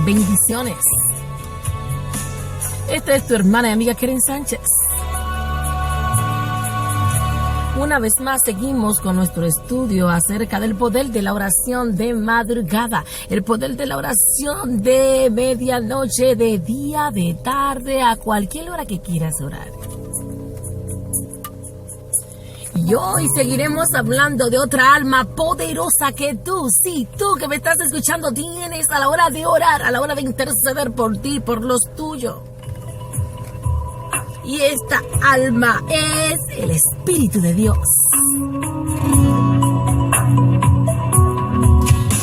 Bendiciones. Esta es tu hermana y amiga Keren Sánchez. Una vez más seguimos con nuestro estudio acerca del poder de la oración de madrugada, el poder de la oración de medianoche, de día, de tarde, a cualquier hora que quieras orar. Y hoy seguiremos hablando de otra alma poderosa que tú, sí, tú que me estás escuchando, tienes a la hora de orar, a la hora de interceder por ti, por los tuyos. Y esta alma es el Espíritu de Dios.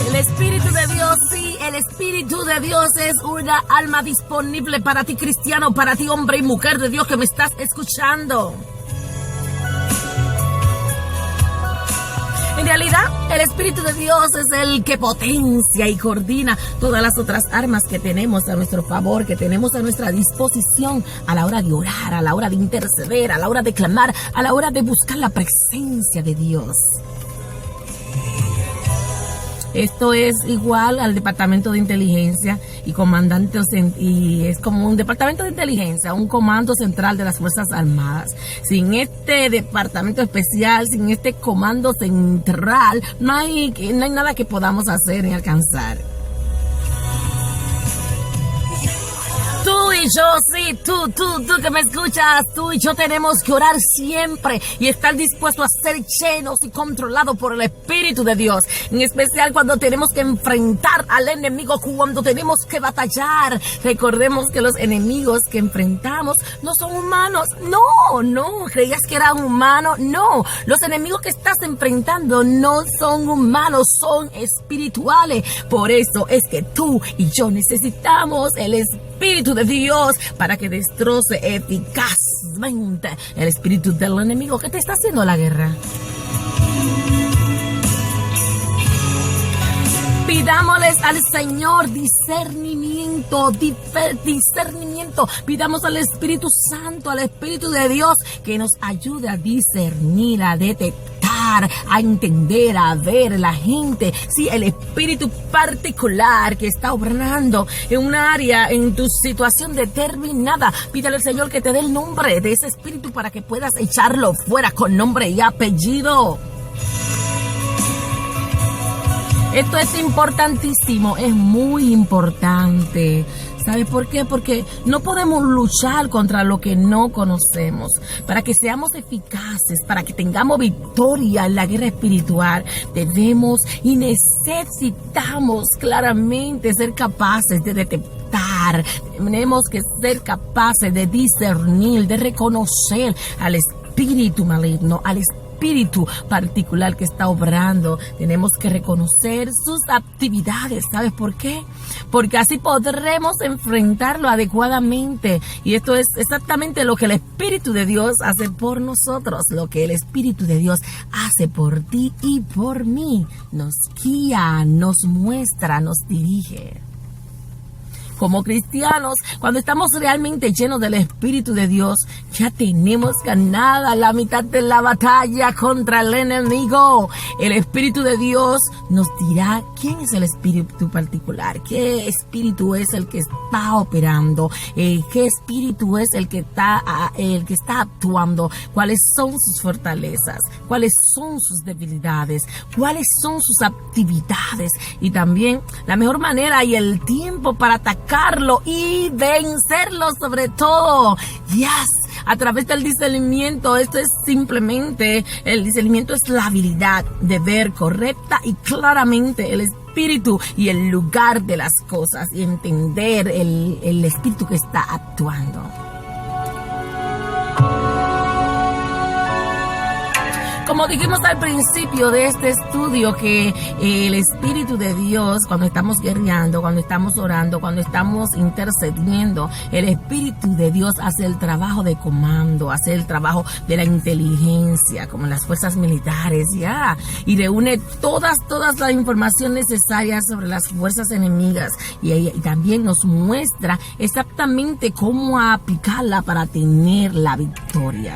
El Espíritu de Dios, sí, el Espíritu de Dios es una alma disponible para ti, cristiano, para ti, hombre y mujer de Dios que me estás escuchando. En realidad, el Espíritu de Dios es el que potencia y coordina todas las otras armas que tenemos a nuestro favor, que tenemos a nuestra disposición a la hora de orar, a la hora de interceder, a la hora de clamar, a la hora de buscar la presencia de Dios. Esto es igual al Departamento de Inteligencia y y es como un Departamento de Inteligencia, un comando central de las Fuerzas Armadas. Sin este departamento especial, sin este comando central, no hay nada que podamos hacer ni alcanzar. Tú y yo, sí, tú que me escuchas, tú y yo tenemos que orar siempre y estar dispuestos a ser llenos y controlados por el Espíritu de Dios. En especial cuando tenemos que enfrentar al enemigo, cuando tenemos que batallar. Recordemos que los enemigos que enfrentamos no son humanos. No, ¿creías que eran humanos? No, los enemigos que estás enfrentando no son humanos, son espirituales. Por eso es que tú y yo necesitamos el Espíritu de Dios para que destroce eficazmente el espíritu del enemigo que te está haciendo la guerra. Pidámosles al Señor discernimiento. Pidamos al Espíritu Santo, al Espíritu de Dios, que nos ayude a discernir, a detectar, a entender, a ver la gente. Sí, el espíritu particular que está obrando en un área, en tu situación determinada. Pídale al Señor que te dé el nombre de ese espíritu para que puedas echarlo fuera con nombre y apellido. Esto es importantísimo, es muy importante. ¿Sabes por qué? Porque no podemos luchar contra lo que no conocemos. Para que seamos eficaces, para que tengamos victoria en la guerra espiritual, debemos y necesitamos claramente ser capaces de detectar. Tenemos que ser capaces de discernir, de reconocer al espíritu maligno, al espíritu particular que está obrando. Tenemos que reconocer sus actividades. ¿Sabes por qué? Porque así podremos enfrentarlo adecuadamente. Y esto es exactamente lo que el Espíritu de Dios hace por nosotros, lo que el Espíritu de Dios hace por ti y por mí. Nos guía, nos muestra, nos dirige. Como cristianos, cuando estamos realmente llenos del Espíritu de Dios, ya tenemos ganada la mitad de la batalla contra el enemigo. El Espíritu de Dios nos dirá quién es el espíritu particular, qué espíritu es el que está operando, qué espíritu es el que está actuando, cuáles son sus fortalezas, cuáles son sus debilidades, cuáles son sus actividades y también la mejor manera y el tiempo para atacarlo y vencerlo sobre todo. A través del discernimiento. Esto es simplemente, el discernimiento es la habilidad de ver correcta y claramente el espíritu y el lugar de las cosas y entender el espíritu que está actuando. Como dijimos al principio de este estudio, que el Espíritu de Dios, cuando estamos guerreando, cuando estamos orando, cuando estamos intercediendo, el Espíritu de Dios hace el trabajo de comando, hace el trabajo de la inteligencia, como en las fuerzas militares, y reúne todas la información necesaria sobre las fuerzas enemigas y también nos muestra exactamente cómo aplicarla para tener la victoria.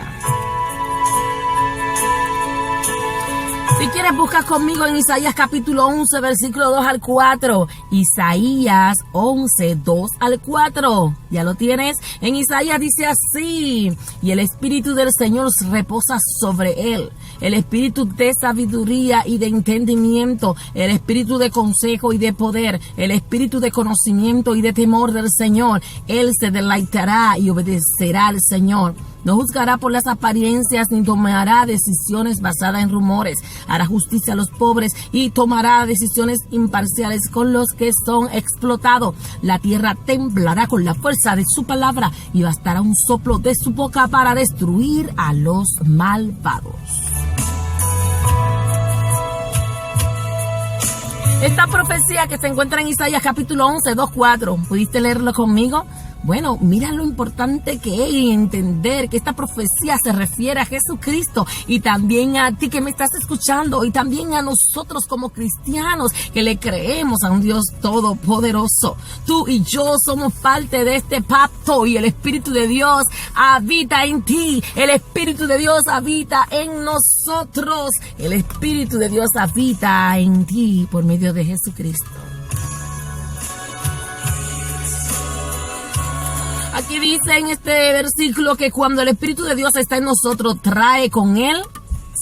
Si quieres, busca conmigo en Isaías capítulo 11, versículo 2 al 4. Isaías 11, 2 al 4. ¿Ya lo tienes? En Isaías dice así: y el Espíritu del Señor reposa sobre él. El Espíritu de sabiduría y de entendimiento, el Espíritu de consejo y de poder, el Espíritu de conocimiento y de temor del Señor. Él se deleitará y obedecerá al Señor. No juzgará por las apariencias ni tomará decisiones basadas en rumores. Hará justicia a los pobres y tomará decisiones imparciales con los que son explotados. La tierra temblará con la fuerza de su palabra y bastará un soplo de su boca para destruir a los malvados. Esta profecía que se encuentra en Isaías capítulo 11, 2, 4. ¿Pudiste leerlo conmigo? Bueno, mira lo importante que es entender que esta profecía se refiere a Jesucristo y también a ti que me estás escuchando y también a nosotros como cristianos que le creemos a un Dios todopoderoso. Tú y yo somos parte de este pacto y el Espíritu de Dios habita en ti. El Espíritu de Dios habita en nosotros. El Espíritu de Dios habita en ti por medio de Jesucristo. Aquí dice en este versículo que cuando el Espíritu de Dios está en nosotros, trae con él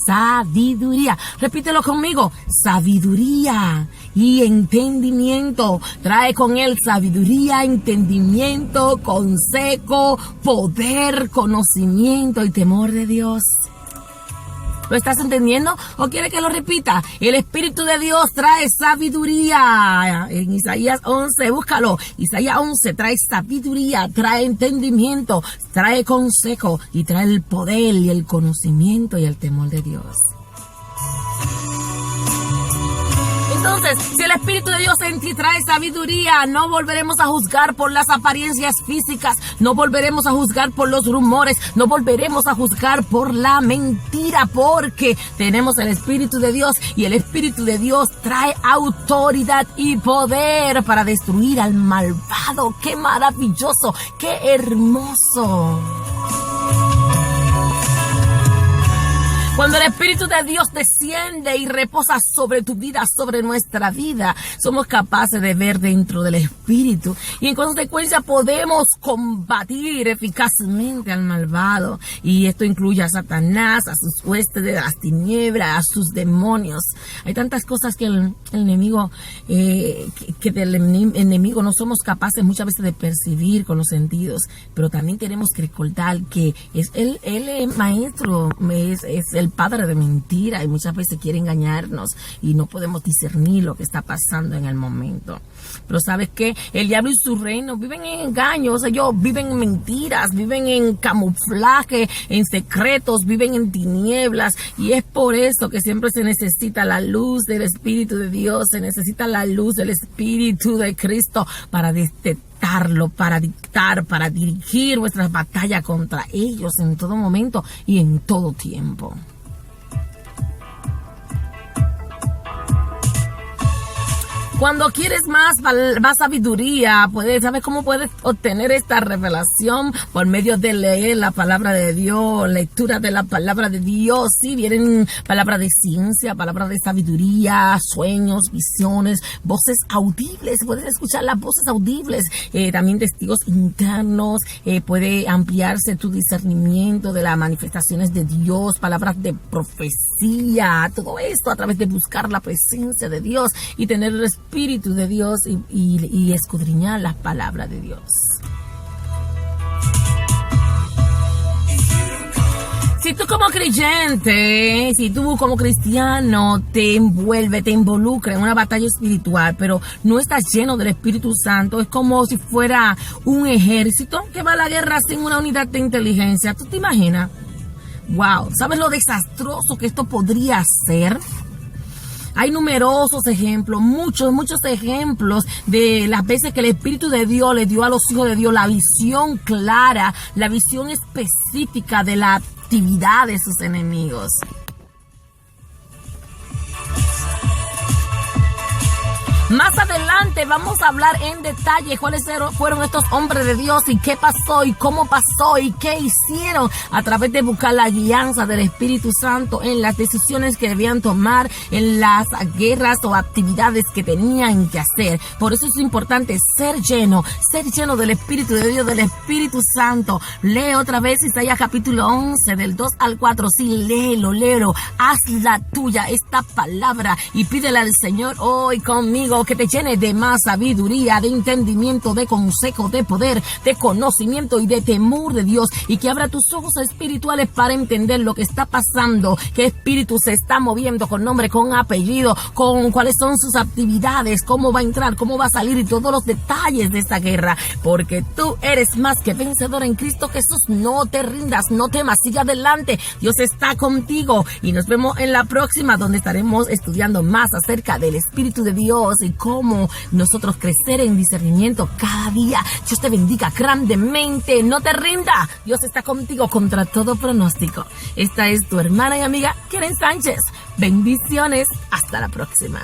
sabiduría. Repítelo conmigo: sabiduría y entendimiento. Trae con él sabiduría, entendimiento, consejo, poder, conocimiento y temor de Dios. ¿Lo estás entendiendo? ¿O quiere que lo repita? El Espíritu de Dios trae sabiduría. En Isaías 11, búscalo. Isaías 11 trae sabiduría, trae entendimiento, trae consejo y trae el poder y el conocimiento y el temor de Dios. Entonces, si el Espíritu de Dios en ti trae sabiduría, no volveremos a juzgar por las apariencias físicas, no volveremos a juzgar por los rumores, no volveremos a juzgar por la mentira, porque tenemos el Espíritu de Dios y el Espíritu de Dios trae autoridad y poder para destruir al malvado. ¡Qué maravilloso! ¡Qué hermoso! Cuando el Espíritu de Dios desciende y reposa sobre tu vida, sobre nuestra vida, somos capaces de ver dentro del Espíritu y en consecuencia podemos combatir eficazmente al malvado. Y esto incluye a Satanás, a sus huestes de las tinieblas, a sus demonios. Hay tantas cosas que el enemigo, que del enemigo no somos capaces muchas veces de percibir con los sentidos, pero también tenemos que recordar que él es maestro, es el padre de mentira y muchas veces quiere engañarnos y no podemos discernir lo que está pasando en el momento. Pero ¿sabes qué? El diablo y su reino viven en engaños, ellos viven en mentiras, viven en camuflaje, en secretos, viven en tinieblas, y es por eso que siempre se necesita la luz del Espíritu de Dios, se necesita la luz del Espíritu de Cristo para detectarlo, para dictar, para dirigir nuestras batallas contra ellos en todo momento y en todo tiempo. Cuando quieres más sabiduría, ¿sabes cómo puedes obtener esta revelación? Por medio de leer la palabra de Dios, lectura de la palabra de Dios. Sí, vienen palabras de ciencia, palabras de sabiduría, sueños, visiones, voces audibles. Puedes escuchar las voces audibles, también testigos internos. Puede ampliarse tu discernimiento de las manifestaciones de Dios, palabras de profecía. Todo esto a través de buscar la presencia de Dios y tener el Espíritu de Dios y escudriñar las palabras de Dios. Si tú como creyente, si tú como cristiano te envuelve, te involucra en una batalla espiritual, pero no estás lleno del Espíritu Santo, es como si fuera un ejército que va a la guerra sin una unidad de inteligencia. ¿Tú te imaginas? Wow, ¿sabes lo desastroso que esto podría ser? Hay numerosos ejemplos, muchos ejemplos de las veces que el Espíritu de Dios le dio a los hijos de Dios la visión clara, la visión específica de la actividad de sus enemigos. Más adelante vamos a hablar en detalle cuáles fueron estos hombres de Dios y qué pasó y cómo pasó y qué hicieron a través de buscar la guianza del Espíritu Santo en las decisiones que debían tomar, en las guerras o actividades que tenían que hacer. Por eso es importante ser lleno del Espíritu de Dios, del Espíritu Santo. Lee otra vez Isaías capítulo 11 del 2 al 4. Sí, léelo. Haz la tuya esta palabra y pídele al Señor hoy conmigo que te llene de más sabiduría, de entendimiento, de consejo, de poder, de conocimiento y de temor de Dios, y que abra tus ojos espirituales para entender lo que está pasando, qué espíritu se está moviendo con nombre, con apellido, con cuáles son sus actividades, cómo va a entrar, cómo va a salir y todos los detalles de esta guerra, porque tú eres más que vencedor en Cristo Jesús. No te rindas, no temas, sigue adelante, Dios está contigo, y nos vemos en la próxima, donde estaremos estudiando más acerca del Espíritu de Dios y cómo nosotros crecer en discernimiento cada día. Dios te bendiga grandemente, no te rinda, Dios está contigo contra todo pronóstico. Esta es tu hermana y amiga Keren Sánchez. Bendiciones, hasta la próxima.